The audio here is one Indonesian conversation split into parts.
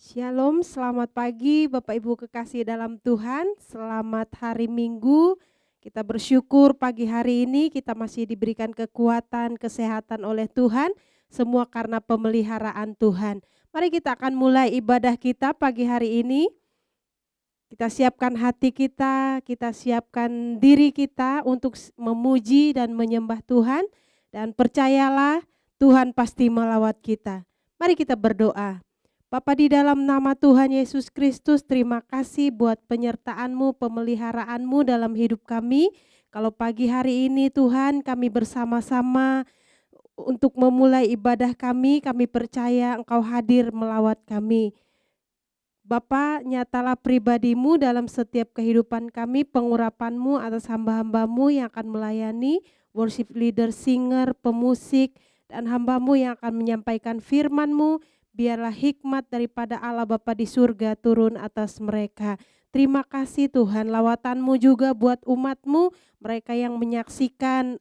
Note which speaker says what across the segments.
Speaker 1: Shalom, selamat pagi Bapak Ibu kekasih dalam Tuhan. Selamat hari Minggu. Kita bersyukur pagi hari ini kita masih diberikan kekuatan, kesehatan oleh Tuhan. Semua karena pemeliharaan Tuhan. Mari kita akan mulai ibadah kita pagi hari ini. Kita siapkan hati kita siapkan diri kita untuk memuji dan menyembah Tuhan. Dan percayalah Tuhan pasti melawat kita. Mari kita berdoa. Bapa di dalam nama Tuhan Yesus Kristus, terima kasih buat penyertaan-Mu, pemeliharaan-Mu dalam hidup kami. Kalau pagi hari ini Tuhan kami bersama-sama untuk memulai ibadah kami percaya Engkau hadir melawat kami. Bapa, nyatalah pribadi-Mu dalam setiap kehidupan kami, pengurapan-Mu atas hamba-hamba-Mu yang akan melayani, worship leader, singer, pemusik, dan hamba-Mu yang akan menyampaikan firman-Mu. Biarlah hikmat daripada Allah Bapa di surga turun atas mereka. Terima kasih Tuhan, lawatan-Mu juga buat umat-Mu, mereka yang menyaksikan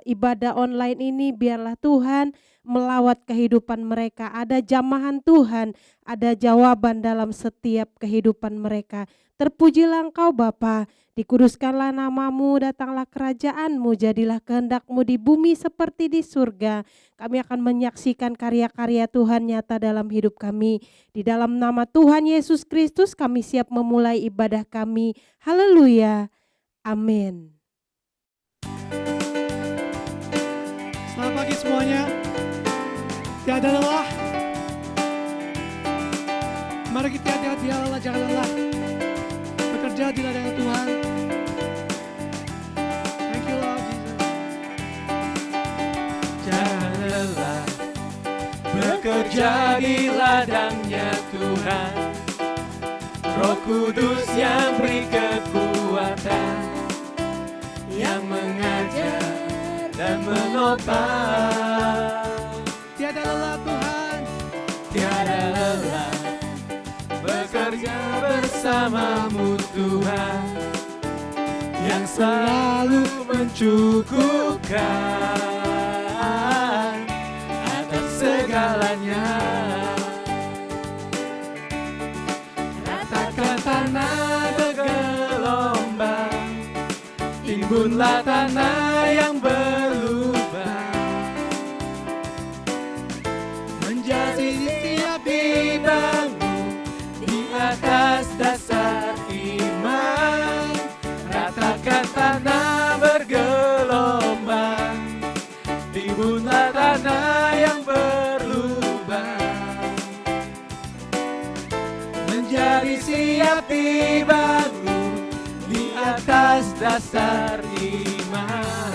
Speaker 1: ibadah online ini, biarlah Tuhan melawat kehidupan mereka. Ada jamahan Tuhan, ada jawaban dalam setiap kehidupan mereka. Terpujilah Engkau Bapa, dikuduskanlah nama-Mu, datanglah kerajaan-Mu, jadilah kehendak-Mu di bumi seperti di surga. Kami akan menyaksikan karya-karya Tuhan nyata dalam hidup kami. Di dalam nama Tuhan Yesus Kristus kami siap memulai ibadah kami. Haleluya. Amin.
Speaker 2: Selamat pagi semuanya. Tiada lelah. Mari kita hati-hati ya lelah, jangan lelah. Bekerja di ladang Tuhan. Thank you Lord Jesus.
Speaker 3: Jangan lelah bekerja di ladangnya Tuhan. Roh Kudus yang beri kekuatan, yang mengajar dan menopang.
Speaker 2: Tiada lelah Tuhan.
Speaker 3: Tiada lelah bekerja bersamamu Tuhan, yang selalu mencukupkan atas segalanya. Ratakan tanah bergelombang, timbunlah tanah yang berlubang, menjadi siap dibangun di atas dasar iman. Ratakan tanah bergelombang, timbunlah tanah yang berlubang, menjadi siap dibangun di atas dasar iman.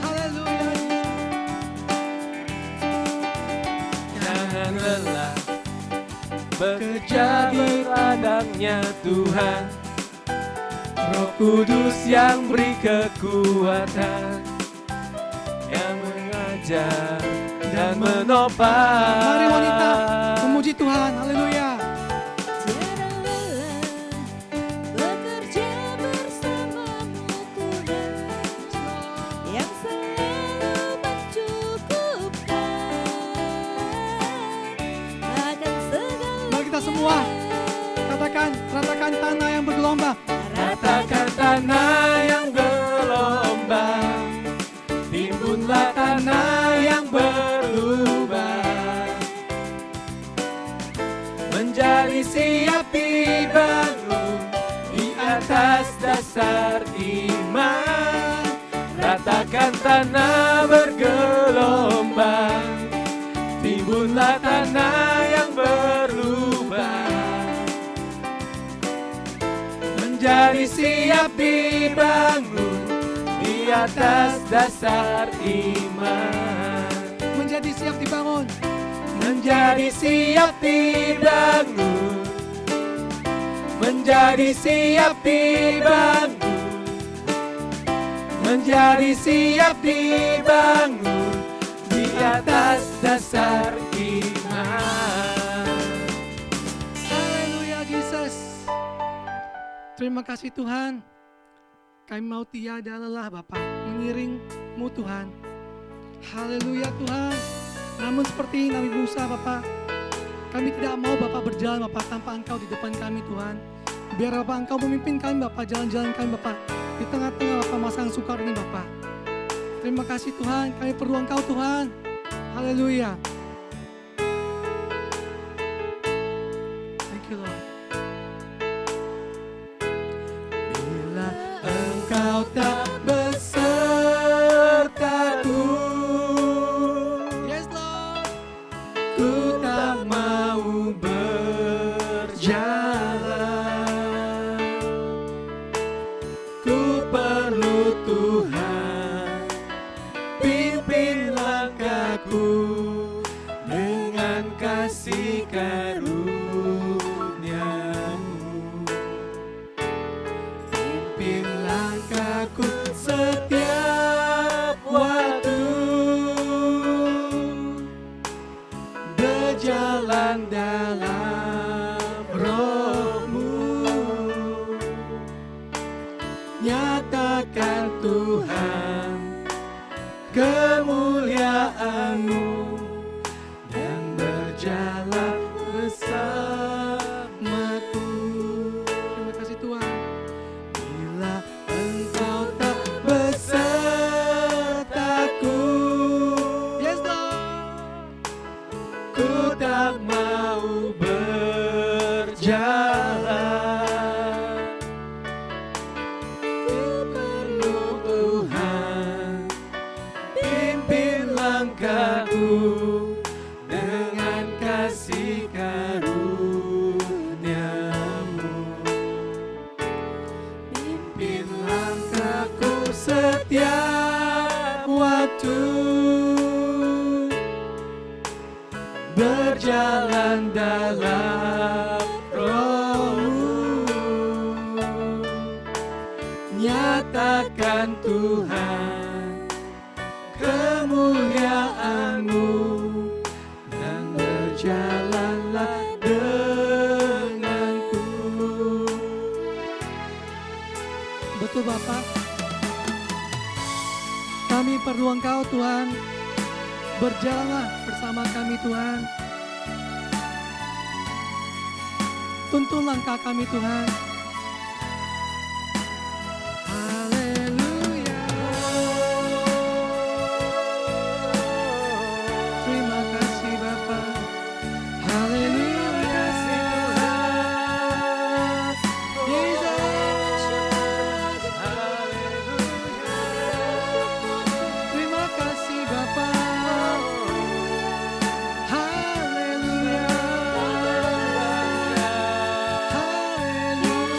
Speaker 2: Haleluya.
Speaker 3: Jangan lelah bekerja di ladangnya Tuhan. Roh Kudus yang beri kekuatan, yang mengajar dan menopang.
Speaker 2: Mari wanita memuji Tuhan. Haleluya.
Speaker 4: Tiada lelah bekerja bersamamu Tuhan, yang selalu mencukupkan akan segala.
Speaker 2: Mari kita semua katakan, ratakan tanah yang bergelombang.
Speaker 3: Ratakan tanah yang bergelombang, timbunlah tanah yang berlubang, menjadi siap dibangun di atas dasar iman. Ratakan tanah bergelombang, timbunlah tanah yang berlubang, menjadi siap dibangun di atas dasar iman.
Speaker 2: Menjadi siap dibangun.
Speaker 3: Menjadi siap dibangun, menjadi siap dibangun, menjadi siap dibangun di atas dasar iman.
Speaker 2: Haleluya Jesus. Terima kasih Tuhan. Kami mau tiada lelah Bapa mengiring-Mu Tuhan. Haleluya Tuhan. Namun seperti Nabi Musa Bapak, kami tidak mau Bapak berjalan Bapak tanpa Engkau di depan kami Tuhan. Biar Bapak Engkau memimpin kami Bapak, jalan-jalan kami Bapak di tengah-tengah Bapak masa yang sukar ini Bapak. Terima kasih Tuhan, kami perlu Engkau Tuhan. Haleluya. Thank you Lord.
Speaker 3: Bila Engkau tak besertaku,
Speaker 2: Yes Lord.
Speaker 3: ku tak mau berjalan. Ku perlu Tuhan, pimpin langkahku dengan kasih karunia-Mu. Pimpin langkahku setiap waktu, berjalan dalam Roh-Mu. Nyatakan Tuhan kemuliaan-Mu dan berjalan bersamaku.
Speaker 2: Terima kasih Tuhan.
Speaker 3: Bila Engkau tak besertaku,
Speaker 2: Yes Lord.
Speaker 3: ku tak mau berjalan. Ku perlu Tuhan, pimpin langkahku dengan kasih karunia-Mu. Pimpin langkahku setiap waktu, berjalan dalam Roh-Mu. Nyatakan Tuhan kemuliaan-Mu dan berjalanlah denganku.
Speaker 2: Betul Bapak. Kami perlu Engkau Tuhan. Berjalanlah bersama kami Tuhan. Tuntun langkah kami Tuhan. Haleluya. Terima kasih Bapa. Haleluya. Terima kasih Bapa. Haleluya. Haleluya.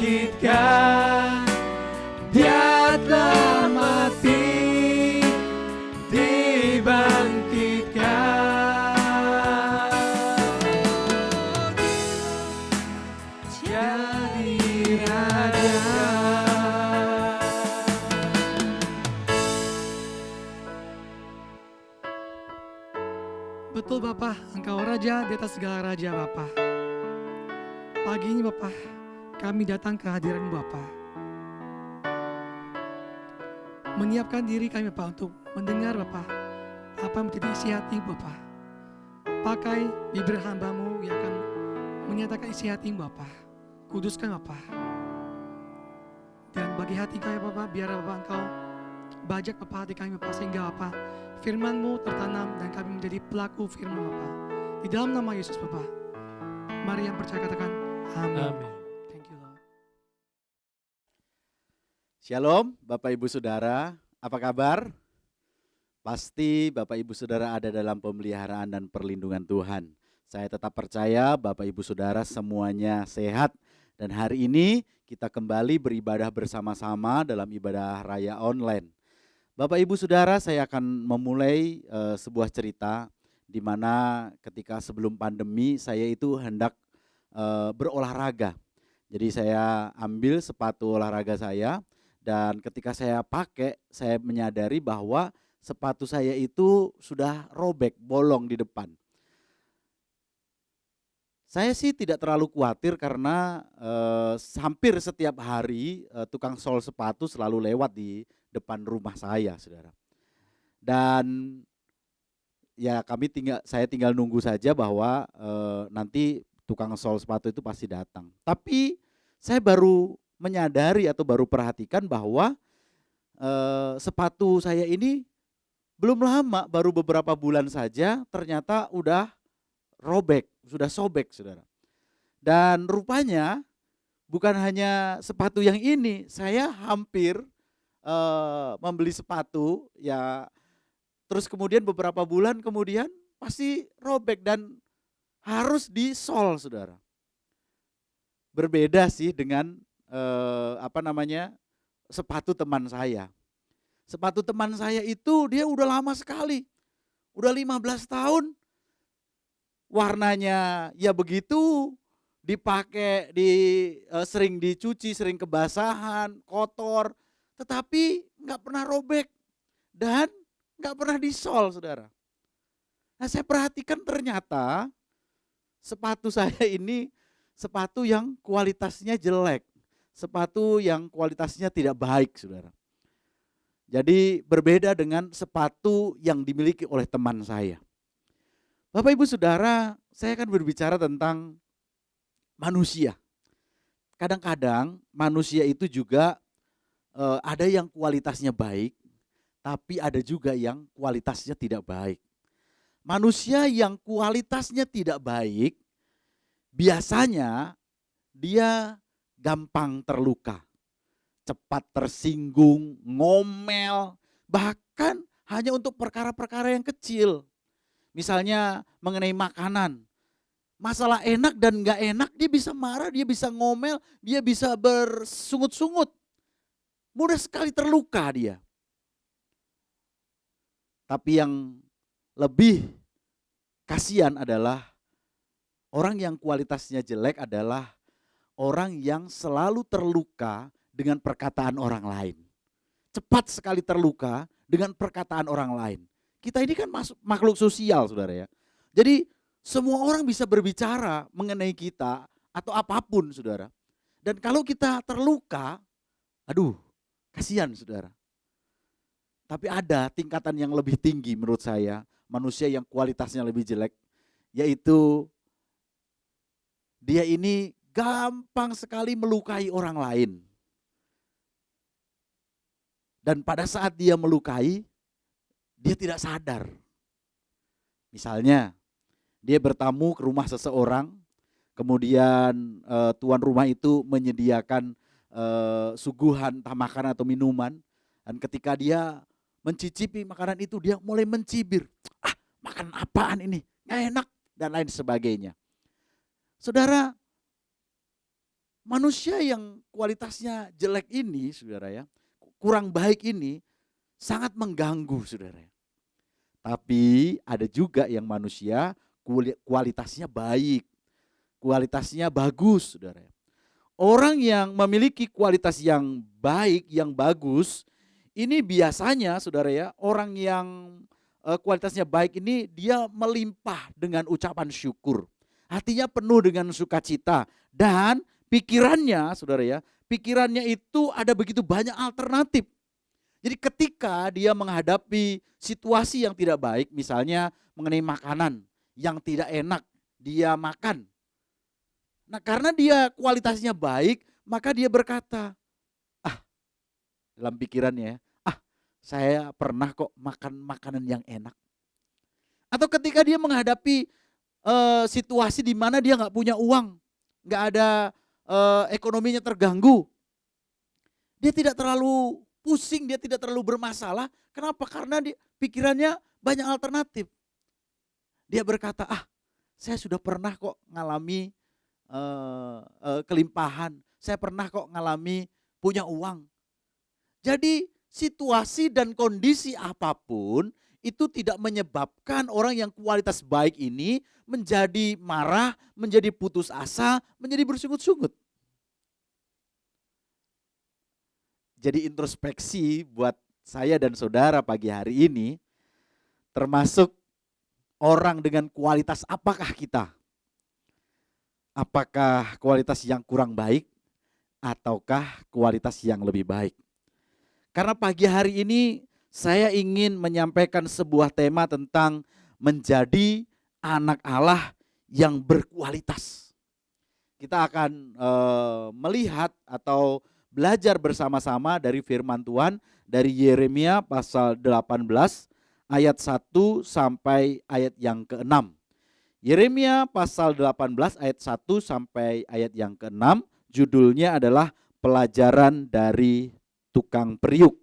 Speaker 3: dibangkitkan, Dia telah mati, dibangkitkan. Jadi Raja.
Speaker 2: Betul Bapak, Engkau Raja di atas segala raja Bapak. Pagi ini Bapak, kami datang ke hadirat Bapak. Menyiapkan diri kami Bapak untuk mendengar Bapak apa yang menjadi isi hati Bapak. Pakai bibir hamba-Mu yang akan menyatakan isi hati Bapak. Kuduskan Bapak. Dan bagi hati kami Bapak, biar Bapak Engkau bajak Bapak hati kami Bapak, sehingga Bapak firman-Mu tertanam dan kami menjadi pelaku firman Bapak. Di dalam nama Yesus Bapak. Mari yang percaya katakan amin.
Speaker 3: Amin.
Speaker 2: Thank you Lord.
Speaker 5: Shalom Bapak Ibu Saudara, apa kabar? Pasti Bapak Ibu Saudara ada dalam pemeliharaan dan perlindungan Tuhan. Saya tetap percaya Bapak Ibu Saudara semuanya sehat. Dan hari ini kita kembali beribadah bersama-sama dalam ibadah raya online. Bapak Ibu Saudara, saya akan memulai sebuah cerita di mana ketika sebelum pandemi saya itu hendak berolahraga. Jadi saya ambil sepatu olahraga saya dan ketika saya pakai saya menyadari bahwa sepatu saya itu sudah robek, bolong di depan. Saya sih tidak terlalu khawatir karena hampir setiap hari tukang sol sepatu selalu lewat di depan rumah saya, saudara. Dan ya saya tinggal nunggu saja bahwa nanti tukang sol sepatu itu pasti datang. Tapi saya baru menyadari atau baru perhatikan bahwa sepatu saya ini belum lama, baru beberapa bulan saja ternyata udah robek, sudah sobek, saudara. Dan rupanya bukan hanya sepatu yang ini, saya hampir membeli sepatu ya, terus kemudian beberapa bulan kemudian pasti robek dan harus di-sol, saudara. Berbeda sih dengan sepatu teman saya. Sepatu teman saya itu dia udah lama sekali, udah 15 tahun. Warnanya ya begitu, dipakai, sering dicuci, sering kebasahan, kotor, tetapi nggak pernah robek dan nggak pernah di-sol, saudara. Nah, saya perhatikan ternyata sepatu saya ini sepatu yang kualitasnya jelek, sepatu yang kualitasnya tidak baik, saudara. Jadi berbeda dengan sepatu yang dimiliki oleh teman saya. Bapak Ibu Saudara, saya akan berbicara tentang manusia. Kadang-kadang manusia itu juga ada yang kualitasnya baik, tapi ada juga yang kualitasnya tidak baik. Manusia yang kualitasnya tidak baik, biasanya dia gampang terluka, cepat tersinggung, ngomel, bahkan hanya untuk perkara-perkara yang kecil. Misalnya mengenai makanan, masalah enak dan gak enak dia bisa marah, dia bisa ngomel, dia bisa bersungut-sungut. Mudah sekali terluka dia. Tapi yang lebih kasihan adalah orang yang kualitasnya jelek adalah orang yang selalu terluka dengan perkataan orang lain. Cepat sekali terluka dengan perkataan orang lain. Kita ini kan makhluk sosial, saudara ya. Jadi semua orang bisa berbicara mengenai kita atau apapun, saudara. Dan kalau kita terluka, aduh, kasihan, saudara. Tapi ada tingkatan yang lebih tinggi menurut saya, manusia yang kualitasnya lebih jelek, yaitu dia ini gampang sekali melukai orang lain. Dan pada saat dia melukai, dia tidak sadar. Misalnya, dia bertamu ke rumah seseorang, kemudian tuan rumah itu menyediakan suguhan entah makanan atau minuman, dan ketika dia mencicipi makanan itu, dia mulai mencibir. Ah, makan apaan ini? Nggak enak, dan lain sebagainya. Saudara, manusia yang kualitasnya jelek ini, saudara ya, kurang baik ini sangat mengganggu, saudara ya. Tapi ada juga yang manusia kualitasnya baik, kualitasnya bagus, saudara. Orang yang memiliki kualitas yang baik, yang bagus, ini biasanya, saudara ya, orang yang kualitasnya baik ini dia melimpah dengan ucapan syukur. Hatinya penuh dengan sukacita dan pikirannya, saudara ya, pikirannya itu ada begitu banyak alternatif. Jadi ketika dia menghadapi situasi yang tidak baik, misalnya mengenai makanan yang tidak enak, dia makan. Nah, karena dia kualitasnya baik, maka dia berkata, dalam pikirannya, saya pernah kok makan makanan yang enak. Atau ketika dia menghadapi situasi di mana dia nggak punya uang, nggak ada ekonominya terganggu, dia tidak terlalu pusing, dia tidak terlalu bermasalah. Kenapa? Karena pikirannya banyak alternatif. Dia berkata, saya sudah pernah kok ngalami kelimpahan, saya pernah kok ngalami punya uang. Jadi situasi dan kondisi apapun itu tidak menyebabkan orang yang kualitas baik ini menjadi marah, menjadi putus asa, menjadi bersungut-sungut. Jadi introspeksi buat saya dan saudara pagi hari ini, termasuk orang dengan kualitas apakah kita? Apakah kualitas yang kurang baik ataukah kualitas yang lebih baik? Karena pagi hari ini saya ingin menyampaikan sebuah tema tentang menjadi anak Allah yang berkualitas. Kita akan melihat atau belajar bersama-sama dari firman Tuhan dari Yeremia pasal 18 ayat 1 sampai ayat yang ke-6. Yeremia pasal 18 ayat 1 sampai ayat yang ke-6, judulnya adalah pelajaran dari tukang periuk.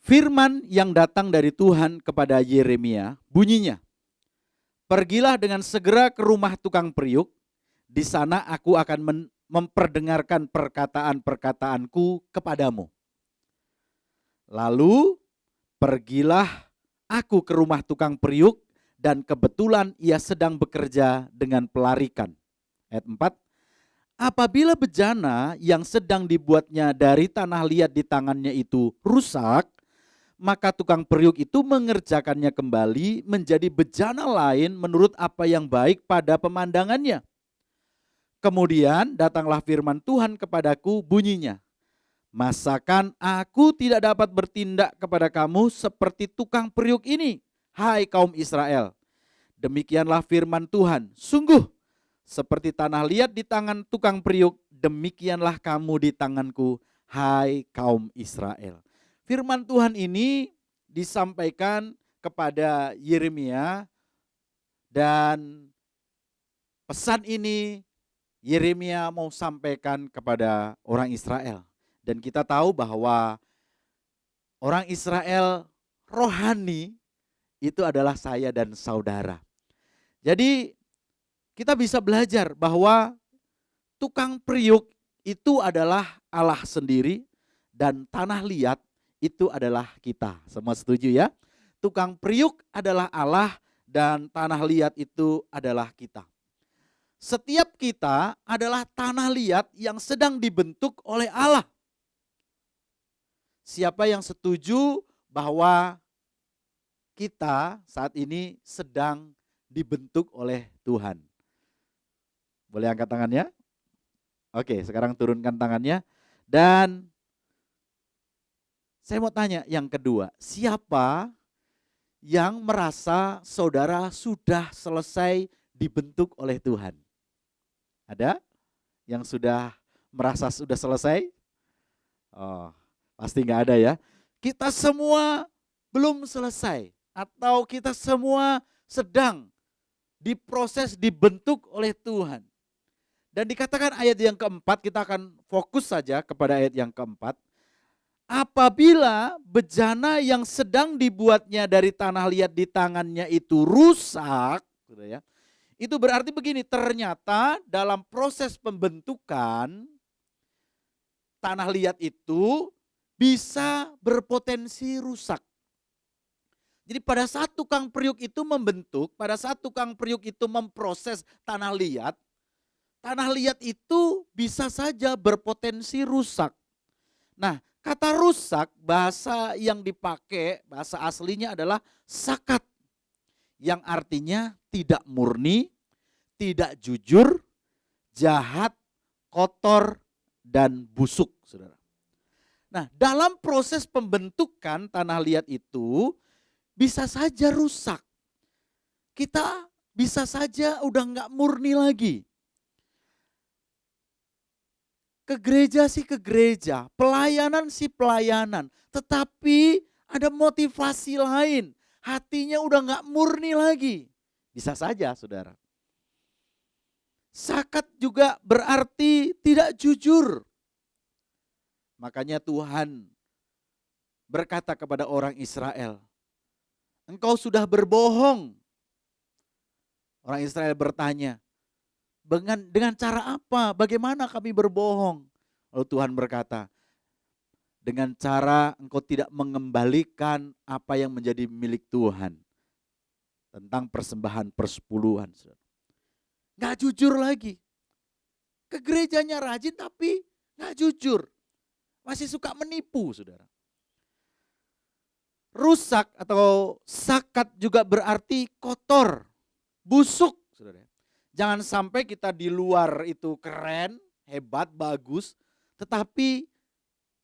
Speaker 5: Firman yang datang dari Tuhan kepada Yeremia bunyinya, pergilah dengan segera ke rumah tukang periuk, di sana aku akan memperdengarkan perkataan-perkataanku kepadamu. Lalu pergilah aku ke rumah tukang periuk, dan kebetulan ia sedang bekerja dengan pelarikan. Ayat 4, apabila bejana yang sedang dibuatnya dari tanah liat di tangannya itu rusak, maka tukang periuk itu mengerjakannya kembali menjadi bejana lain menurut apa yang baik pada pemandangannya. Kemudian datanglah firman Tuhan kepadaku bunyinya, masakan aku tidak dapat bertindak kepada kamu seperti tukang periuk ini, hai kaum Israel? Demikianlah firman Tuhan, sungguh seperti tanah liat di tangan tukang periuk, demikianlah kamu di tanganku, hai kaum Israel. Firman Tuhan ini disampaikan kepada Yeremia, dan pesan ini Yeremia mau sampaikan kepada orang Israel. Dan kita tahu bahwa orang Israel rohani itu adalah saya dan saudara. Jadi kita bisa belajar bahwa tukang periuk itu adalah Allah sendiri dan tanah liat itu adalah kita. Semua setuju ya? Tukang periuk adalah Allah dan tanah liat itu adalah kita. Setiap kita adalah tanah liat yang sedang dibentuk oleh Allah. Siapa yang setuju bahwa kita saat ini sedang dibentuk oleh Tuhan? Boleh angkat tangannya? Oke, sekarang turunkan tangannya. Dan saya mau tanya yang kedua, siapa yang merasa saudara sudah selesai dibentuk oleh Tuhan? Ada yang sudah merasa sudah selesai? Oh, pasti nggak ada ya. Kita semua belum selesai, atau kita semua sedang diproses, dibentuk oleh Tuhan. Dan dikatakan ayat yang keempat, kita akan fokus saja kepada ayat yang keempat. Apabila bejana yang sedang dibuatnya dari tanah liat di tangannya itu rusak, Itu berarti begini, ternyata dalam proses pembentukan tanah liat itu bisa berpotensi rusak. Jadi pada saat tukang periuk itu membentuk, pada saat tukang periuk itu memproses tanah liat itu bisa saja berpotensi rusak. Nah, kata rusak, bahasa yang dipakai, bahasa aslinya adalah sakat. Yang artinya tidak murni, tidak jujur, jahat, kotor, dan busuk, saudara. Nah, dalam proses pembentukan tanah liat itu bisa saja rusak. Kita bisa saja udah nggak murni lagi. Ke gereja sih ke gereja, pelayanan sih pelayanan. Tetapi ada motivasi lain, hatinya udah nggak murni lagi. Bisa saja, saudara. Sakat juga berarti tidak jujur. Makanya Tuhan berkata kepada orang Israel, engkau sudah berbohong. Orang Israel bertanya, dengan cara apa? Bagaimana kami berbohong? Lalu Tuhan berkata, dengan cara engkau tidak mengembalikan apa yang menjadi milik Tuhan. Tentang persembahan persepuluhan. Gak jujur lagi. Ke gerejanya rajin tapi gak jujur. Masih suka menipu, saudara. Rusak atau sakat juga berarti kotor, busuk, saudara. Jangan sampai kita di luar itu keren, hebat, bagus, tetapi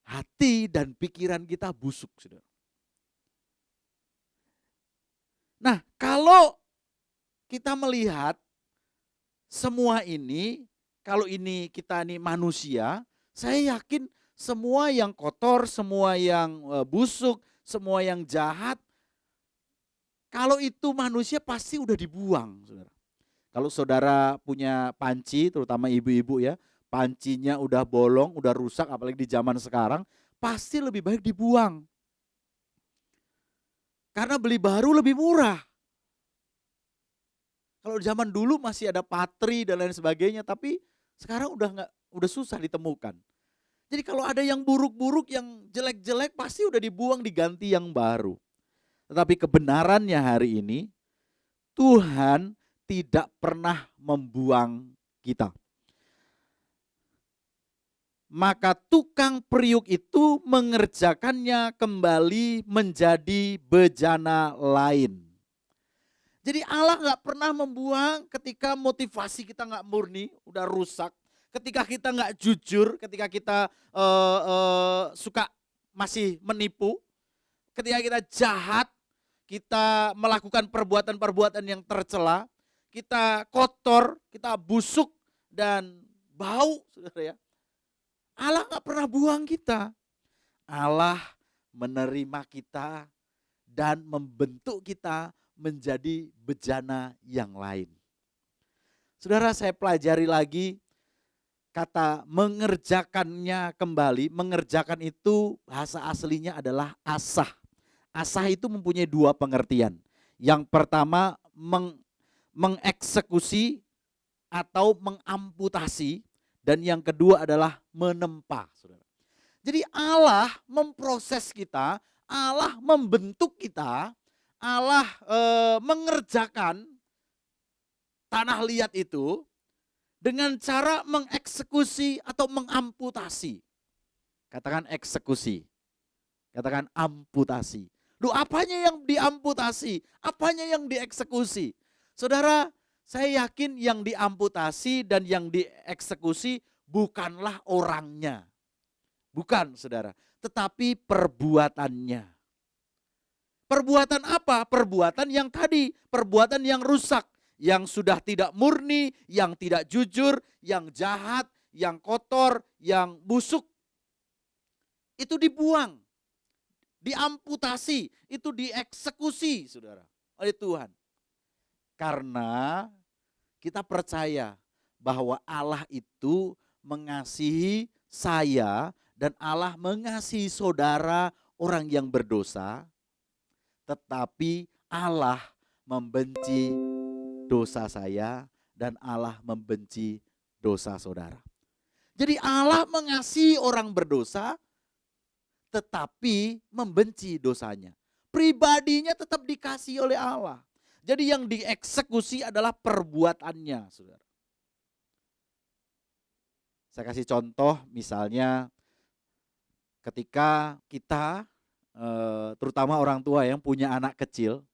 Speaker 5: hati dan pikiran kita busuk, saudara. Nah, kalau kita melihat semua ini, kalau ini kita ini manusia, saya yakin semua yang kotor, semua yang busuk, semua yang jahat, kalau itu manusia pasti udah dibuang, saudara. Kalau saudara punya panci, terutama ibu-ibu ya, pancinya udah bolong, udah rusak, apalagi di zaman sekarang, pasti lebih baik dibuang. Karena beli baru lebih murah. Kalau zaman dulu masih ada patri dan lain sebagainya, tapi sekarang udah susah ditemukan. Jadi kalau ada yang buruk-buruk, yang jelek-jelek pasti udah dibuang, diganti yang baru. Tetapi kebenarannya hari ini, Tuhan tidak pernah membuang kita. Maka tukang periuk itu mengerjakannya kembali menjadi bejana lain. Jadi Allah gak pernah membuang ketika motivasi kita gak murni, udah rusak. Ketika kita nggak jujur, ketika kita suka masih menipu, ketika kita jahat, kita melakukan perbuatan-perbuatan yang tercela, kita kotor, kita busuk dan bau, saudara ya. Allah nggak pernah buang kita. Allah menerima kita dan membentuk kita menjadi bejana yang lain. Saudara, saya pelajari lagi. Kata mengerjakannya kembali, mengerjakan itu bahasa aslinya adalah asah. Asah itu mempunyai dua pengertian. Yang pertama mengeksekusi atau mengamputasi, dan yang kedua adalah menempa. Jadi Allah memproses kita, Allah membentuk kita, Allah mengerjakan tanah liat itu dengan cara mengeksekusi atau mengamputasi. Katakan eksekusi. Katakan amputasi. Loh, apanya yang diamputasi? Apanya yang dieksekusi? Saudara, saya yakin yang diamputasi dan yang dieksekusi bukanlah orangnya. Bukan, saudara. Tetapi perbuatannya. Perbuatan apa? Perbuatan yang tadi. Perbuatan yang rusak. Yang sudah tidak murni, yang tidak jujur, yang jahat, yang kotor, yang busuk. Itu dibuang, diamputasi, itu dieksekusi, saudara, oleh Tuhan. Karena kita percaya bahwa Allah itu mengasihi saya dan Allah mengasihi saudara orang yang berdosa, tetapi Allah membenci dosa saya dan Allah membenci dosa saudara. Jadi Allah mengasihi orang berdosa tetapi membenci dosanya. Pribadinya tetap dikasihi oleh Allah. Jadi yang dieksekusi adalah perbuatannya, saudara. Saya kasih contoh misalnya ketika kita terutama orang tua yang punya anak kecil,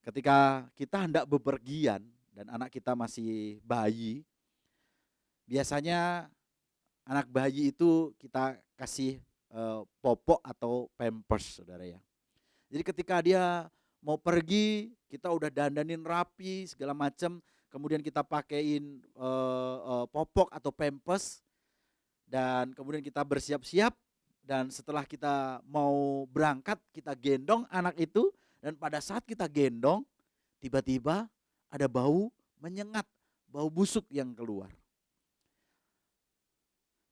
Speaker 5: ketika kita hendak bepergian dan anak kita masih bayi, biasanya anak bayi itu kita kasih popok atau pampers, saudara ya. Jadi ketika dia mau pergi, kita udah dandanin rapi segala macam, kemudian kita pakein popok atau pampers, dan kemudian kita bersiap-siap, dan setelah kita mau berangkat kita gendong anak itu, dan pada saat kita gendong tiba-tiba ada bau menyengat, bau busuk yang keluar.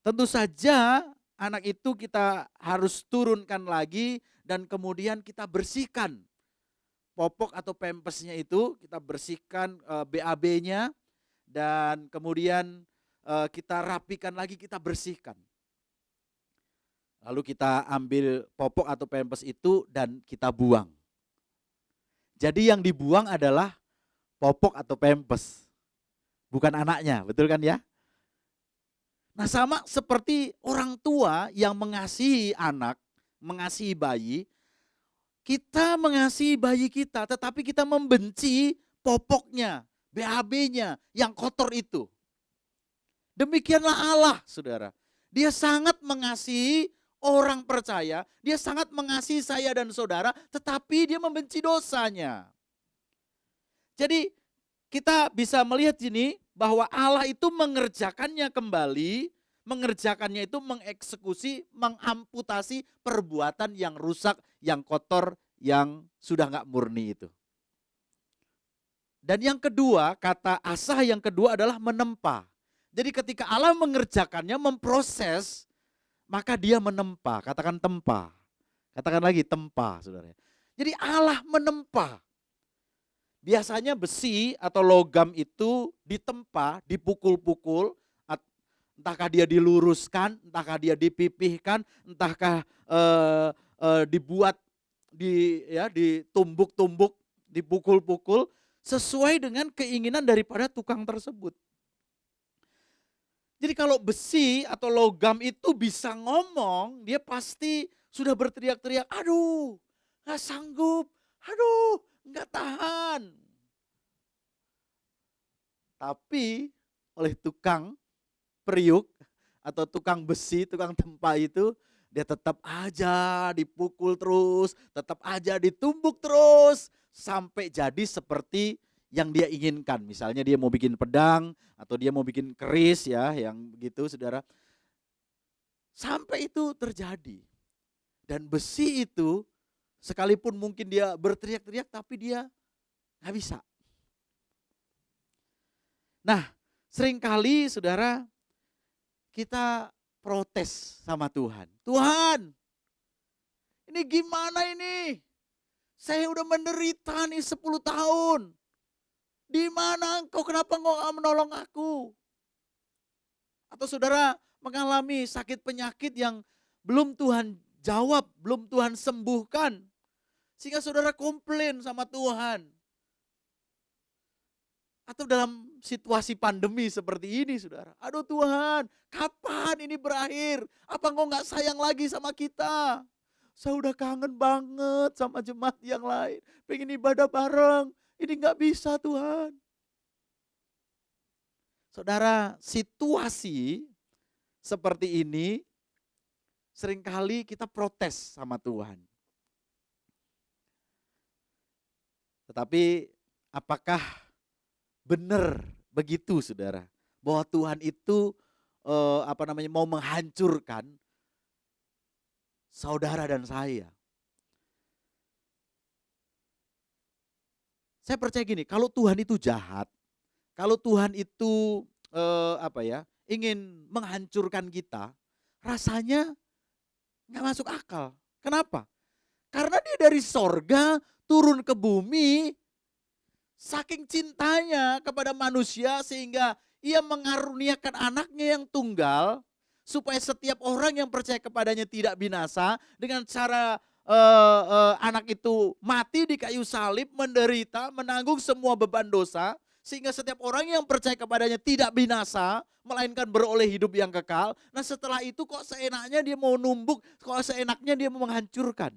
Speaker 5: Tentu saja anak itu kita harus turunkan lagi dan kemudian kita bersihkan popok atau pampasnya itu, kita bersihkan BAB-nya dan kemudian kita rapikan lagi, kita bersihkan. Lalu kita ambil popok atau pampas itu dan kita buang. Jadi yang dibuang adalah popok atau pampas, bukan anaknya, betul kan ya? Nah sama seperti orang tua yang mengasihi anak, mengasihi bayi, kita mengasihi bayi kita tetapi kita membenci popoknya, BAB-nya yang kotor itu. Demikianlah Allah, saudara. Dia sangat mengasihi orang percaya, dia sangat mengasihi saya dan saudara, tetapi dia membenci dosanya. Jadi kita bisa melihat ini bahwa Allah itu mengerjakannya kembali, mengerjakannya itu mengeksekusi, mengamputasi perbuatan yang rusak, yang kotor, yang sudah nggak murni itu. Dan yang kedua, kata asah yang kedua adalah menempa. Jadi ketika Allah mengerjakannya, memproses, maka dia menempa, katakan tempa. Katakan lagi tempa, saudara. Jadi Allah menempa. Biasanya besi atau logam itu ditempa, dipukul-pukul, entahkah dia diluruskan, entahkah dia dipipihkan, entahkah dibuat ditumbuk-tumbuk, dipukul-pukul sesuai dengan keinginan daripada tukang tersebut. Jadi kalau besi atau logam itu bisa ngomong, dia pasti sudah berteriak-teriak, aduh gak sanggup, aduh nggak tahan. Tapi oleh tukang periuk atau tukang besi, tukang tempa itu, dia tetap aja dipukul terus, tetap aja ditumbuk terus sampai jadi seperti yang dia inginkan. Misalnya dia mau bikin pedang atau dia mau bikin keris ya, yang begitu saudara. Sampai itu terjadi. Dan besi itu sekalipun mungkin dia berteriak-teriak tapi dia nggak bisa. Nah, seringkali saudara kita protes sama Tuhan. Tuhan, ini gimana ini? Saya udah menderita nih 10 tahun. Di mana engkau, kenapa engkau gak menolong aku? Atau saudara mengalami sakit penyakit yang belum Tuhan jawab, belum Tuhan sembuhkan. Sehingga saudara komplain sama Tuhan. Atau dalam situasi pandemi seperti ini saudara. Aduh Tuhan, kapan ini berakhir? Apa engkau gak sayang lagi sama kita? Saya udah kangen banget sama jemaat yang lain. Pengen ibadah bareng. Ini gak bisa Tuhan. Saudara, situasi seperti ini seringkali kita protes sama Tuhan. Tetapi apakah benar begitu saudara? Bahwa Tuhan itu mau menghancurkan saudara dan saya. Saya percaya gini, kalau Tuhan itu jahat, kalau Tuhan itu ingin menghancurkan kita, rasanya nggak masuk akal. Kenapa? Karena dia dari sorga turun ke bumi Saking cintanya kepada manusia sehingga ia mengaruniakan anaknya yang tunggal supaya setiap orang yang percaya kepadanya tidak binasa dengan cara anak itu mati di kayu salib, menderita, menanggung semua beban dosa sehingga setiap orang yang percaya kepadanya tidak binasa melainkan beroleh hidup yang kekal. Nah, setelah itu kok seenaknya dia mau numbuk, kok seenaknya dia mau menghancurkan.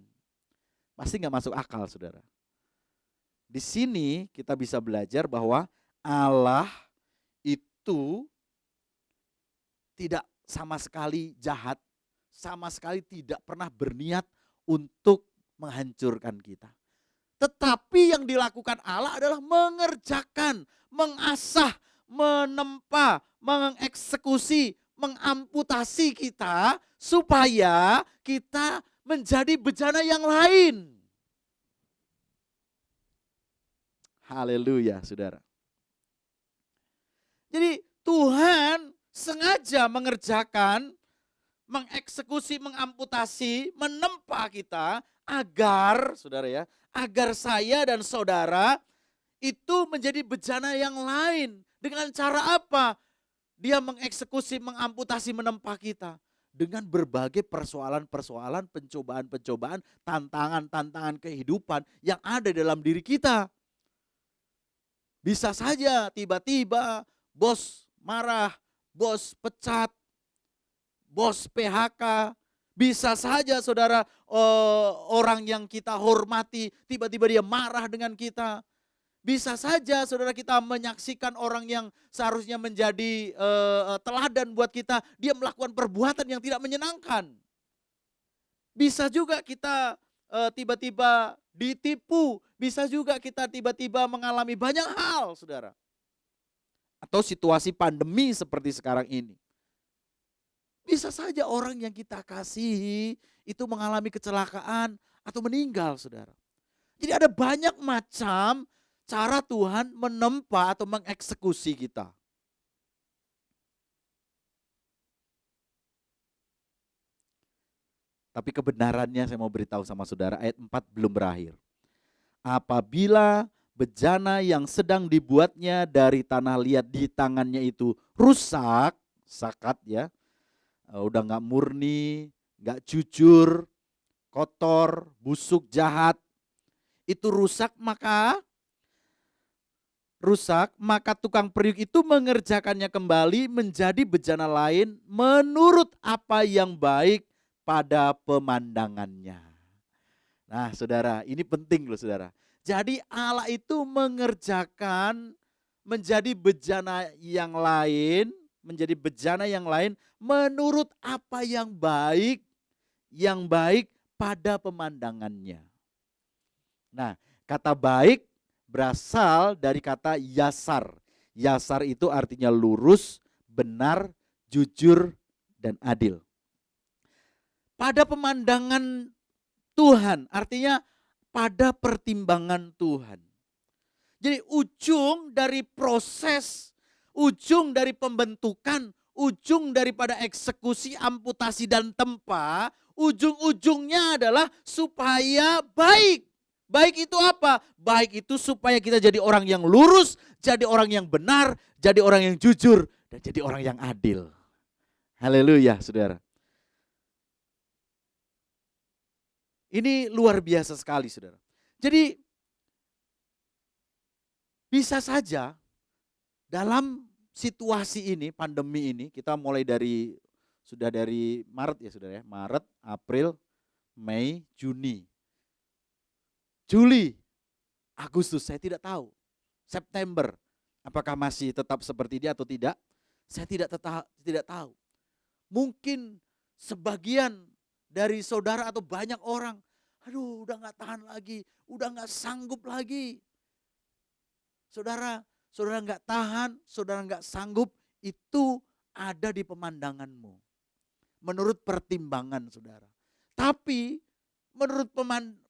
Speaker 5: Pasti nggak masuk akal, saudara. Di sini kita bisa belajar bahwa Allah itu tidak sama sekali jahat, sama sekali tidak pernah berniat untuk menghancurkan kita. Tetapi yang dilakukan Allah adalah mengerjakan, mengasah, menempa, mengeksekusi, mengamputasi kita supaya kita menjadi bejana yang lain. Haleluya, saudara. Jadi Tuhan sengaja mengerjakan, mengeksekusi, mengamputasi, menempa kita agar, saudara ya, agar saya dan saudara itu menjadi bejana yang lain. Dengan cara apa? Dia mengeksekusi, mengamputasi, menempa kita. Dengan berbagai persoalan-persoalan, pencobaan-pencobaan, tantangan-tantangan kehidupan yang ada dalam diri kita. Bisa saja tiba-tiba bos marah, bos pecat, bos PHK. Bisa saja saudara orang yang kita hormati tiba-tiba dia marah dengan kita. Bisa saja saudara kita menyaksikan orang yang seharusnya menjadi teladan buat kita, dia melakukan perbuatan yang tidak menyenangkan. Bisa juga kita tiba-tiba ditipu, bisa juga kita tiba-tiba mengalami banyak hal, saudara. Atau situasi pandemi seperti sekarang ini. Bisa saja orang yang kita kasihi itu mengalami kecelakaan atau meninggal, saudara. Jadi ada banyak macam cara Tuhan menempa atau mengeksekusi kita. Tapi kebenarannya saya mau beritahu sama saudara, ayat 4 belum berakhir. Apabila bejana yang sedang dibuatnya dari tanah liat di tangannya itu rusak, sakat ya, udah gak murni, gak jujur, kotor, busuk, jahat, itu rusak maka tukang periuk itu mengerjakannya kembali menjadi bejana lain menurut apa yang baik pada pemandangannya. Nah saudara, ini penting loh saudara. Jadi Allah itu mengerjakan menjadi bejana yang lain, menurut apa yang baik pada pemandangannya. Nah, kata baik berasal dari kata yasar. Yasar itu artinya lurus, benar, jujur, dan adil. Pada pemandangan Tuhan, artinya pada pertimbangan Tuhan. Jadi ujung dari proses, ujung dari pembentukan, ujung daripada eksekusi, amputasi dan tempa, ujung-ujungnya adalah supaya baik. Baik itu apa? Baik itu supaya kita jadi orang yang lurus, jadi orang yang benar, jadi orang yang jujur, dan jadi orang yang adil. Haleluya, saudara. Ini luar biasa sekali, saudara. Jadi bisa saja dalam situasi ini, pandemi ini, kita mulai sudah dari Maret ya saudara ya, Maret, April, Mei, Juni, Juli, Agustus, saya tidak tahu. September, apakah masih tetap seperti ini atau tidak? Saya tidak tahu. Mungkin sebagian dari saudara atau banyak orang, aduh udah gak tahan lagi, udah gak sanggup lagi. Saudara gak tahan, saudara gak sanggup, itu ada di pemandanganmu. Menurut pertimbangan saudara. Tapi menurut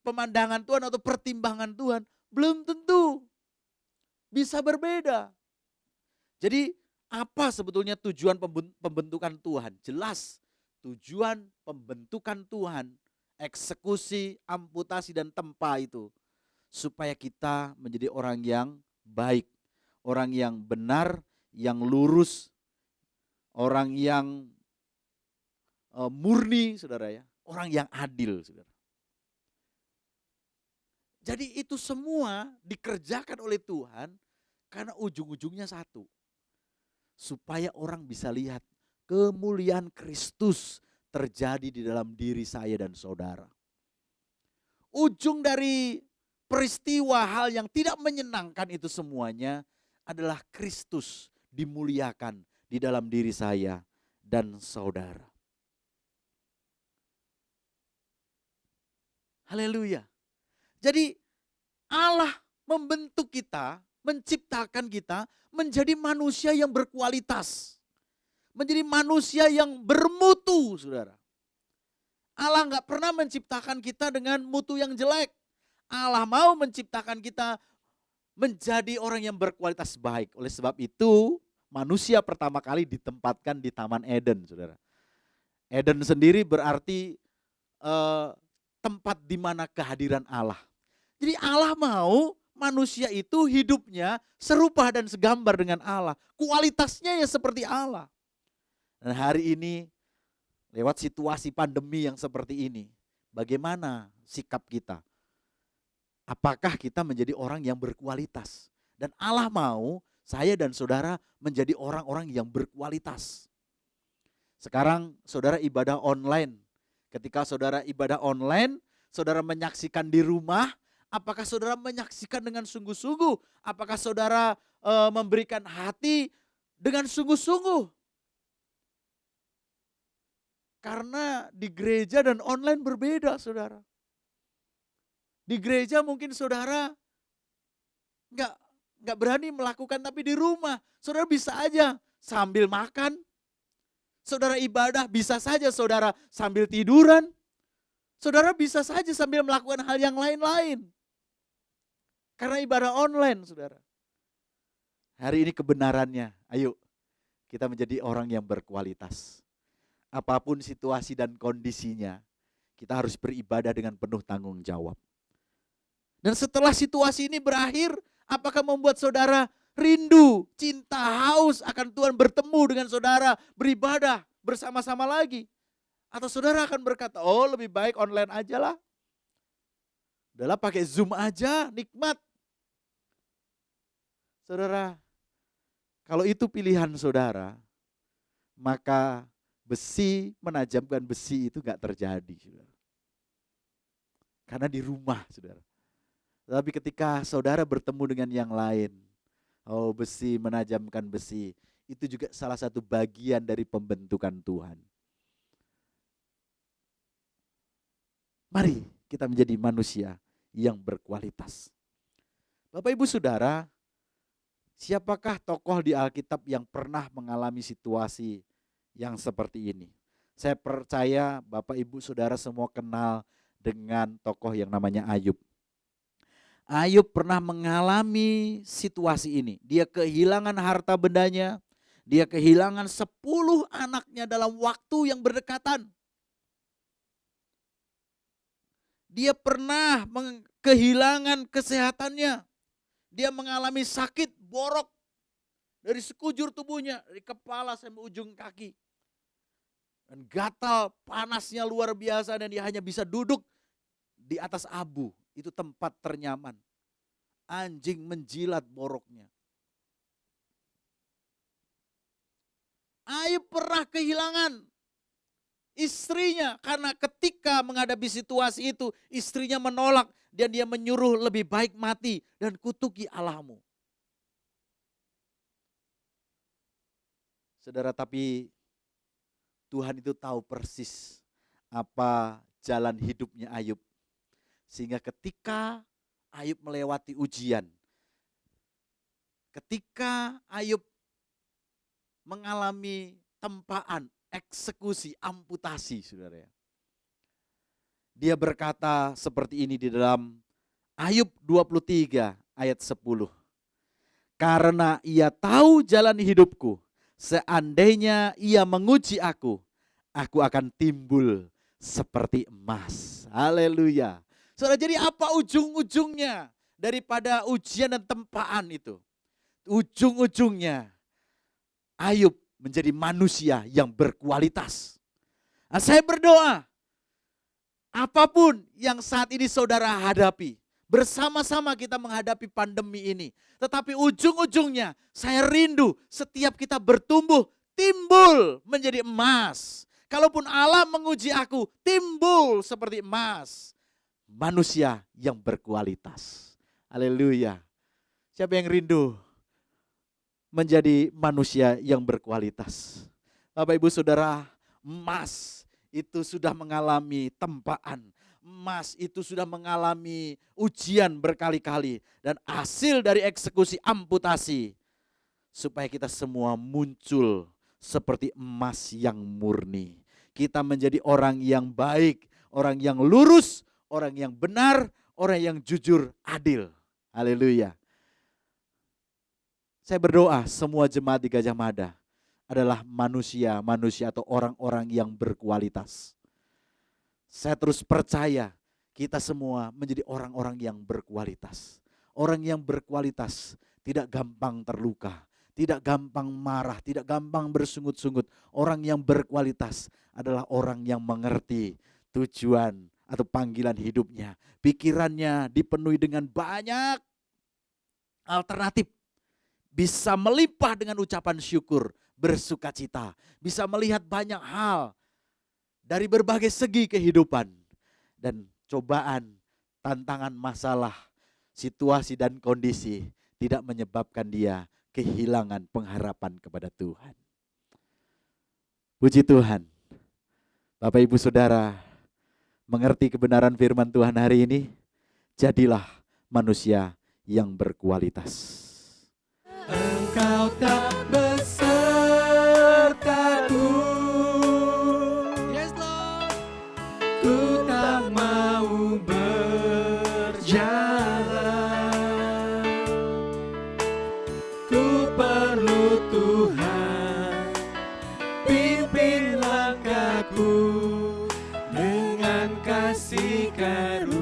Speaker 5: pemandangan Tuhan atau pertimbangan Tuhan, belum tentu. Bisa berbeda. Jadi apa sebetulnya tujuan pembentukan Tuhan? Jelas tujuan pembentukan Tuhan, eksekusi, amputasi dan tempa itu supaya kita menjadi orang yang baik, orang yang benar, yang lurus, orang yang murni, saudara ya, orang yang adil, saudara. Jadi itu semua dikerjakan oleh Tuhan karena ujung-ujungnya satu. Supaya orang bisa lihat kemuliaan Kristus terjadi di dalam diri saya dan saudara. Ujung dari peristiwa hal yang tidak menyenangkan itu semuanya adalah Kristus dimuliakan di dalam diri saya dan saudara. Haleluya. Jadi Allah membentuk kita, menciptakan kita menjadi manusia yang berkualitas. Menjadi manusia yang bermutu, saudara. Allah nggak pernah menciptakan kita dengan mutu yang jelek. Allah mau menciptakan kita menjadi orang yang berkualitas baik. Oleh sebab itu, manusia pertama kali ditempatkan di Taman Eden, saudara. Eden sendiri berarti tempat di mana kehadiran Allah. Jadi Allah mau manusia itu hidupnya serupa dan segambar dengan Allah. Kualitasnya ya seperti Allah. Dan hari ini lewat situasi pandemi yang seperti ini, bagaimana sikap kita? Apakah kita menjadi orang yang berkualitas? Dan Allah mau saya dan saudara menjadi orang-orang yang berkualitas. Sekarang saudara ibadah online. Ketika saudara ibadah online, saudara menyaksikan di rumah, apakah saudara menyaksikan dengan sungguh-sungguh? Apakah saudara memberikan hati dengan sungguh-sungguh? Karena di gereja dan online berbeda, saudara. Di gereja mungkin saudara nggak berani melakukan, tapi di rumah saudara bisa aja sambil makan. Saudara ibadah bisa saja saudara sambil tiduran. Saudara bisa saja sambil melakukan hal yang lain-lain. Karena ibadah online, saudara. Hari ini kebenarannya, ayo kita menjadi orang yang berkualitas. Apapun situasi dan kondisinya, kita harus beribadah dengan penuh tanggung jawab. Dan setelah situasi ini berakhir, apakah membuat saudara rindu, cinta, haus akan Tuhan, bertemu dengan saudara, beribadah bersama-sama lagi? Atau saudara akan berkata, oh lebih baik online aja lah. Udahlah pakai Zoom aja, nikmat. Saudara, kalau itu pilihan saudara, maka besi menajamkan besi itu gak terjadi, saudara. Karena di rumah, saudara. Tapi ketika saudara bertemu dengan yang lain, oh besi menajamkan besi, itu juga salah satu bagian dari pembentukan Tuhan. Mari kita menjadi manusia yang berkualitas. Bapak Ibu Saudara, siapakah tokoh di Alkitab yang pernah mengalami situasi yang seperti ini? Saya percaya Bapak Ibu Saudara semua kenal dengan tokoh yang namanya Ayub. Ayub pernah mengalami situasi ini. Dia kehilangan harta bendanya, dia kehilangan 10 anaknya dalam waktu yang berdekatan. Dia pernah kehilangan kesehatannya. Dia mengalami sakit borok dari sekujur tubuhnya, dari kepala sampai ujung kaki. Dan gatal, panasnya luar biasa, dan dia hanya bisa duduk di atas abu. Itu tempat ternyaman. Anjing menjilat boroknya. Ayub pernah kehilangan istrinya karena ketika menghadapi situasi itu istrinya menolak dan dia menyuruh lebih baik mati dan kutuki Allahmu. Saudara, tapi Tuhan itu tahu persis apa jalan hidupnya Ayub. Sehingga ketika Ayub melewati ujian, ketika Ayub mengalami tempaan, eksekusi, amputasi, saudara ya. Dia berkata seperti ini di dalam Ayub 23 ayat 10. Karena ia tahu jalan hidupku, seandainya ia menguji aku akan timbul seperti emas. Haleluya. Saudara, jadi apa ujung-ujungnya daripada ujian dan tempaan itu, ujung-ujungnya Ayub menjadi manusia yang berkualitas. Nah, saya berdoa, apapun yang saat ini saudara hadapi, bersama-sama kita menghadapi pandemi ini. Tetapi ujung-ujungnya saya rindu setiap kita bertumbuh, timbul menjadi emas. Kalaupun Allah menguji aku, timbul seperti emas. Manusia yang berkualitas. Haleluya. Siapa yang rindu menjadi manusia yang berkualitas? Bapak Ibu Saudara, emas itu sudah mengalami tempaan. Emas itu sudah mengalami ujian berkali-kali. Dan hasil dari eksekusi amputasi, supaya kita semua muncul seperti emas yang murni. Kita menjadi orang yang baik, orang yang lurus, orang yang benar, orang yang jujur, adil. Haleluya. Saya berdoa semua jemaat di Gajah Mada adalah manusia atau orang-orang yang berkualitas. Saya terus percaya kita semua menjadi orang-orang yang berkualitas. Orang yang berkualitas tidak gampang terluka, tidak gampang marah, tidak gampang bersungut-sungut. Orang yang berkualitas adalah orang yang mengerti tujuan atau panggilan hidupnya. Pikirannya dipenuhi dengan banyak alternatif. Bisa melimpah dengan ucapan syukur, bersukacita. Bisa melihat banyak hal dari berbagai segi kehidupan. Dan cobaan, tantangan, masalah, situasi dan kondisi tidak menyebabkan dia kehilangan pengharapan kepada Tuhan. Puji Tuhan. Bapak Ibu Saudara, mengerti kebenaran firman Tuhan hari ini, jadilah manusia yang berkualitas.
Speaker 3: Engkau tak besertaku,
Speaker 2: Yes Lord.
Speaker 3: ku tak mau berjalan. Ku perlu Tuhan, pimpin langkahku dengan kasih karunia-Mu.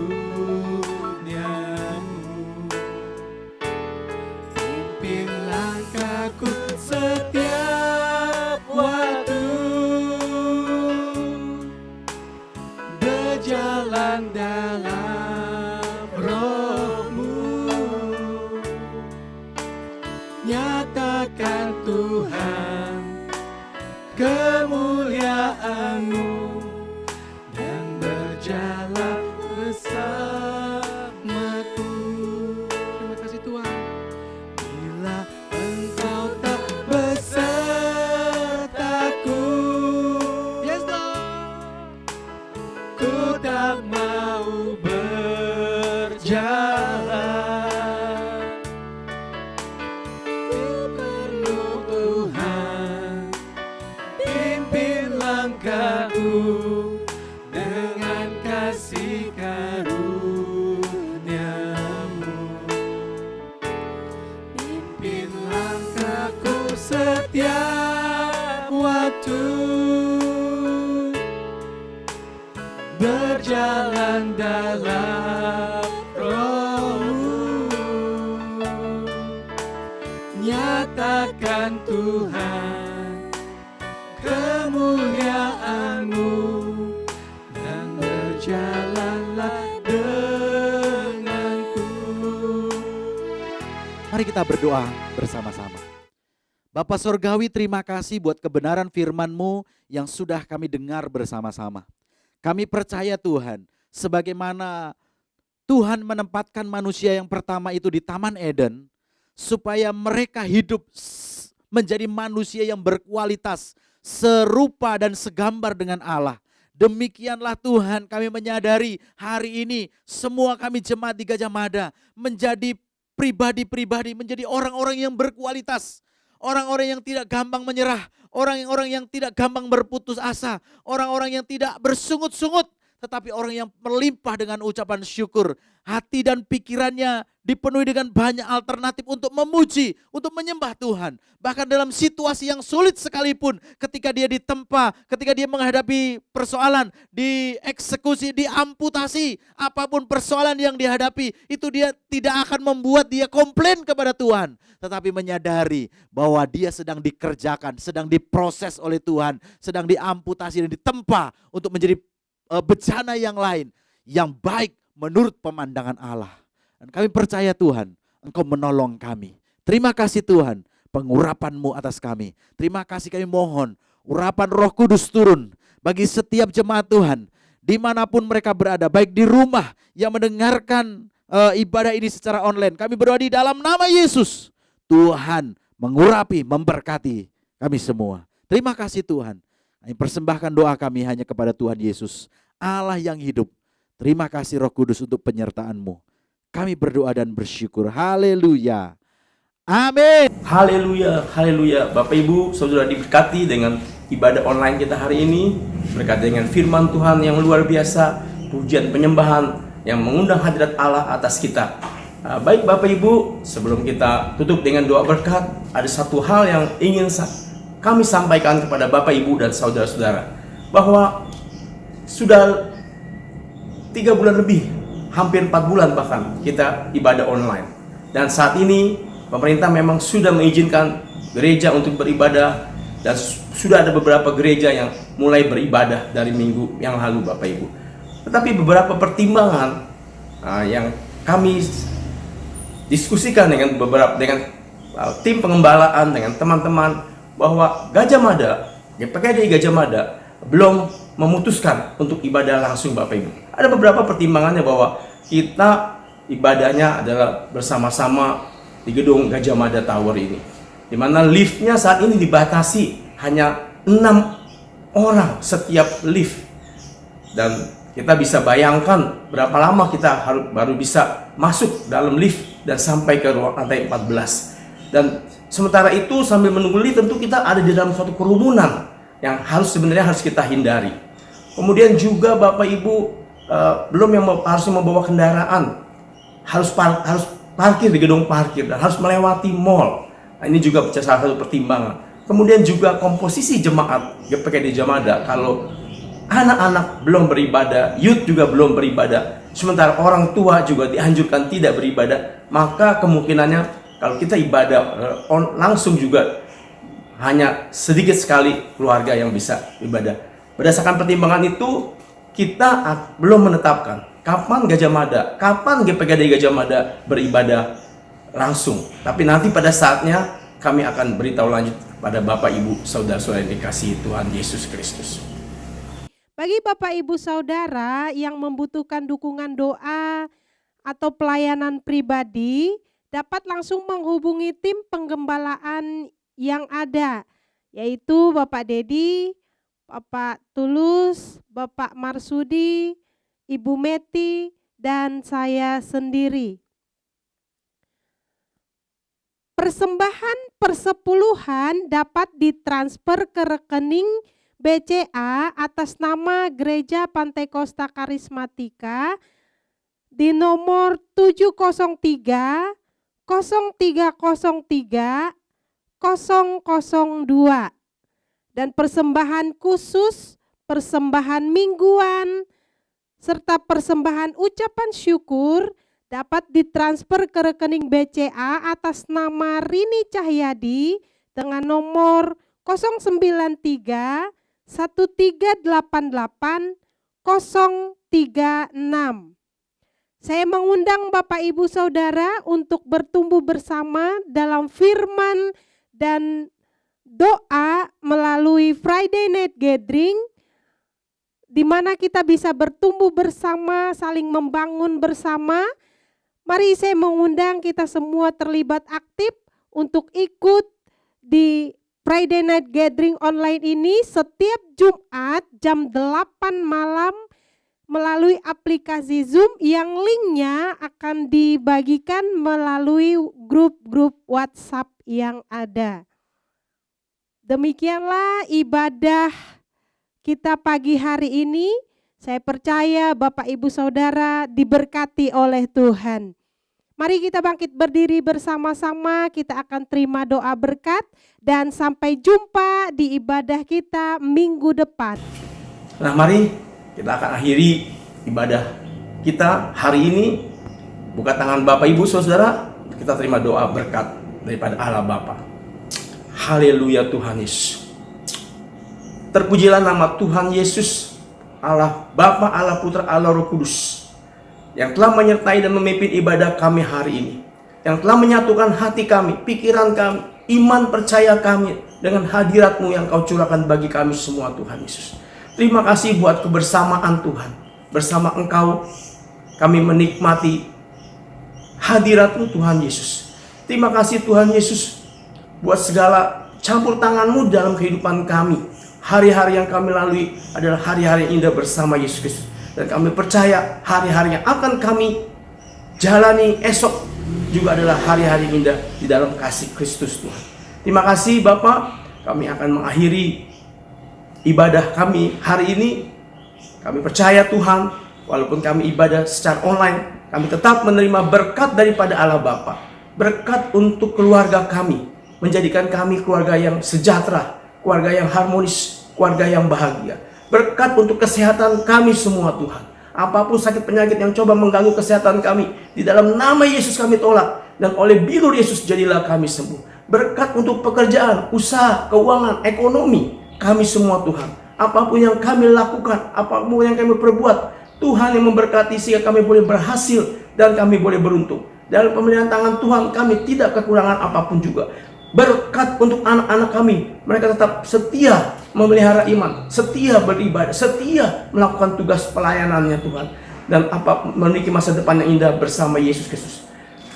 Speaker 3: Pimpin langkahku setiap waktu, berjalan dalam Roh-Mu. Nyatakan Tuhan kemuliaan-Mu dan berjalan bersamaku.
Speaker 2: Terima kasih Tuhan.
Speaker 3: Bila Engkau tak besertaku,
Speaker 2: Yes Lord.
Speaker 3: ku tak mau berjalan. Ku perlu Tuhan, pimpin langkahku dengan kasih karunia-Mu. Pimpin langkahku setiap waktu, berjalan dalam Roh-Mu. Nyatakan Tuhan kemuliaan-Mu dan berjalanlah denganku.
Speaker 5: Mari kita berdoa bersama-sama. Bapa Sorgawi, terima kasih buat kebenaran firman-Mu yang sudah kami dengar bersama-sama. Kami percaya Tuhan, sebagaimana Tuhan menempatkan manusia yang pertama itu di Taman Eden, supaya mereka hidup menjadi manusia yang berkualitas, serupa dan segambar dengan Allah. Demikianlah Tuhan, kami menyadari hari ini semua kami jemaat di Gajah Mada menjadi pribadi-pribadi, menjadi orang-orang yang berkualitas. Orang-orang yang tidak gampang menyerah, orang-orang yang tidak gampang berputus asa, orang-orang yang tidak bersungut-sungut, tetapi orang yang melimpah dengan ucapan syukur. hati dan pikirannya dipenuhi dengan banyak alternatif untuk memuji, untuk menyembah Tuhan. Bahkan dalam situasi yang sulit sekalipun, ketika dia ditempa, ketika dia menghadapi persoalan, dieksekusi, diamputasi, apapun persoalan yang dihadapi, itu dia tidak akan membuat dia komplain kepada Tuhan. Tetapi menyadari bahwa dia sedang dikerjakan, sedang diproses oleh Tuhan, sedang diamputasi dan ditempa untuk menjadi bencana yang lain, yang baik menurut pemandangan Allah. Dan kami percaya Tuhan, Engkau menolong kami. Terima kasih Tuhan, pengurapan-Mu atas kami. Terima kasih kami mohon, urapan Roh Kudus turun bagi setiap jemaat Tuhan, dimanapun mereka berada, baik di rumah yang mendengarkan ibadah ini secara online. Kami berdoa di dalam nama Yesus, Tuhan mengurapi, memberkati kami semua. Terima kasih Tuhan. Kami persembahkan doa kami hanya kepada Tuhan Yesus, Allah yang hidup. Terima kasih Roh Kudus untuk penyertaan-Mu. Kami berdoa dan bersyukur. Haleluya. Amin.
Speaker 6: Haleluya, haleluya. Bapak Ibu, saudara diberkati dengan ibadah online kita hari ini. Berkati dengan firman Tuhan yang luar biasa, pujian penyembahan yang mengundang hadirat Allah atas kita. Baik Bapak Ibu, sebelum kita tutup dengan doa berkat, ada satu hal yang ingin kami sampaikan kepada Bapak Ibu dan saudara-saudara, bahwa sudah 3 bulan lebih, hampir 4 bulan bahkan kita ibadah online. Dan saat ini pemerintah memang sudah mengizinkan gereja untuk beribadah, dan sudah ada beberapa gereja yang mulai beribadah dari minggu yang lalu Bapak Ibu. Tetapi beberapa pertimbangan yang kami diskusikan dengan tim pengembalaan, dengan teman-teman, bahwa Gajah Mada, GPKD Gajah Mada belum memutuskan untuk ibadah langsung Bapak Ibu. Ada beberapa pertimbangannya bahwa kita ibadahnya adalah bersama-sama di gedung Gajah Mada Tower ini, di mana liftnya saat ini dibatasi hanya 6 orang setiap lift. Dan kita bisa bayangkan berapa lama kita baru bisa masuk dalam lift dan sampai ke ruang lantai 14. Dan sementara itu sambil menunggu lift, tentu kita ada di dalam suatu kerumunan yang sebenarnya harus kita hindari. Kemudian juga Bapak Ibu, belum yang harus membawa kendaraan, harus parkir di gedung parkir dan harus melewati mall. Nah, ini juga salah satu pertimbangan. Kemudian juga komposisi jemaat GPKD Gajah Mada, kalau anak-anak belum beribadah, youth juga belum beribadah, sementara orang tua juga dianjurkan tidak beribadah, maka kemungkinannya kalau kita ibadah langsung juga hanya sedikit sekali keluarga yang bisa ibadah. Berdasarkan pertimbangan itu, kita belum menetapkan kapan Gajah Mada, kapan GPKD Gajah Mada beribadah langsung. Tapi nanti pada saatnya kami akan beritahu lanjut pada Bapak Ibu saudara-saudara yang dikasihi Tuhan Yesus Kristus.
Speaker 1: Bagi Bapak Ibu Saudara yang membutuhkan dukungan doa atau pelayanan pribadi, dapat langsung menghubungi tim penggembalaan yang ada, yaitu Bapak Dedi, Bapak Tulus, Bapak Marsudi, Ibu Meti, dan saya sendiri. Persembahan persepuluhan dapat ditransfer ke rekening BCA atas nama Gereja Pantai Costa Karismatika di nomor 703 0303 002. Dan persembahan khusus, persembahan mingguan, serta persembahan ucapan syukur dapat ditransfer ke rekening BCA atas nama Rini Cahyadi dengan nomor 093 1388 036. Saya mengundang Bapak Ibu Saudara untuk bertumbuh bersama dalam firman dan doa melalui Friday Night Gathering, di mana kita bisa bertumbuh bersama, saling membangun bersama. Mari saya mengundang kita semua terlibat aktif untuk ikut di Friday Night Gathering online ini setiap Jumat jam 8 malam melalui aplikasi Zoom yang linknya akan dibagikan melalui grup-grup WhatsApp yang ada. Demikianlah ibadah kita pagi hari ini. Saya percaya Bapak Ibu Saudara diberkati oleh Tuhan. Mari kita bangkit berdiri bersama-sama, kita akan terima doa berkat dan sampai jumpa di ibadah kita minggu depan.
Speaker 6: Nah, mari kita akan akhiri ibadah kita hari ini. Buka tangan Bapak Ibu Saudara, kita terima doa berkat daripada Allah Bapa. Haleluya Tuhan Yesus. Terpujilah nama Tuhan Yesus, Allah Bapa, Allah Putra, Allah Roh Kudus, yang telah menyertai dan memimpin ibadah kami hari ini, yang telah menyatukan hati kami, pikiran kami, iman percaya kami dengan hadirat-Mu yang Kau curahkan bagi kami semua Tuhan Yesus. Terima kasih buat kebersamaan Tuhan. Bersama Engkau kami menikmati hadirat-Mu Tuhan Yesus. Terima kasih Tuhan Yesus buat segala campur tangan-Mu dalam kehidupan kami. Hari-hari yang kami lalui adalah hari-hari yang indah bersama Yesus Kristus. Dan kami percaya hari-hari yang akan kami jalani esok juga adalah hari-hari yang indah di dalam kasih Kristus Tuhan. Terima kasih Bapak, kami akan mengakhiri ibadah kami hari ini. Kami percaya Tuhan, walaupun kami ibadah secara online, kami tetap menerima berkat daripada Allah Bapa. Berkat untuk keluarga kami, menjadikan kami keluarga yang sejahtera, keluarga yang harmonis, keluarga yang bahagia. Berkat untuk kesehatan kami semua Tuhan. Apapun sakit penyakit yang coba mengganggu kesehatan kami, di dalam nama Yesus kami tolak. Dan oleh bilur Yesus jadilah kami sembuh. Berkat untuk pekerjaan, usaha, keuangan, ekonomi kami semua Tuhan. Apapun yang kami lakukan, apapun yang kami perbuat, Tuhan yang memberkati sehingga kami boleh berhasil dan kami boleh beruntung. Dalam pemeliharaan tangan Tuhan kami tidak kekurangan apapun juga. Berkat untuk anak-anak kami, mereka tetap setia memelihara iman, setia beribadah, setia melakukan tugas pelayanannya Tuhan, dan memiliki masa depan yang indah bersama Yesus Kristus.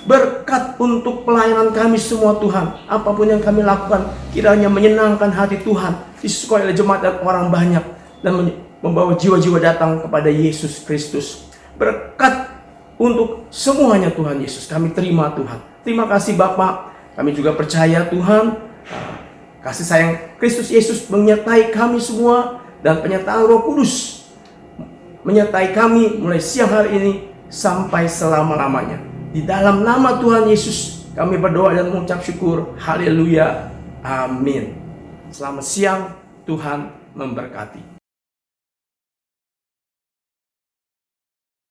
Speaker 6: Berkat untuk pelayanan kami semua Tuhan, apapun yang kami lakukan kiranya menyenangkan hati Tuhan, disukai oleh jemaat dan orang banyak, dan membawa jiwa-jiwa datang kepada Yesus Kristus. Berkat untuk semuanya Tuhan Yesus kami terima Tuhan. Terima kasih Bapak. Kami juga percaya Tuhan, kasih sayang Kristus Yesus menyertai kami semua, dan penyertaan Roh Kudus menyertai kami mulai siang hari ini sampai selama-lamanya. Di dalam nama Tuhan Yesus kami berdoa dan mengucap syukur. Haleluya. Amin. Selamat siang, Tuhan memberkati.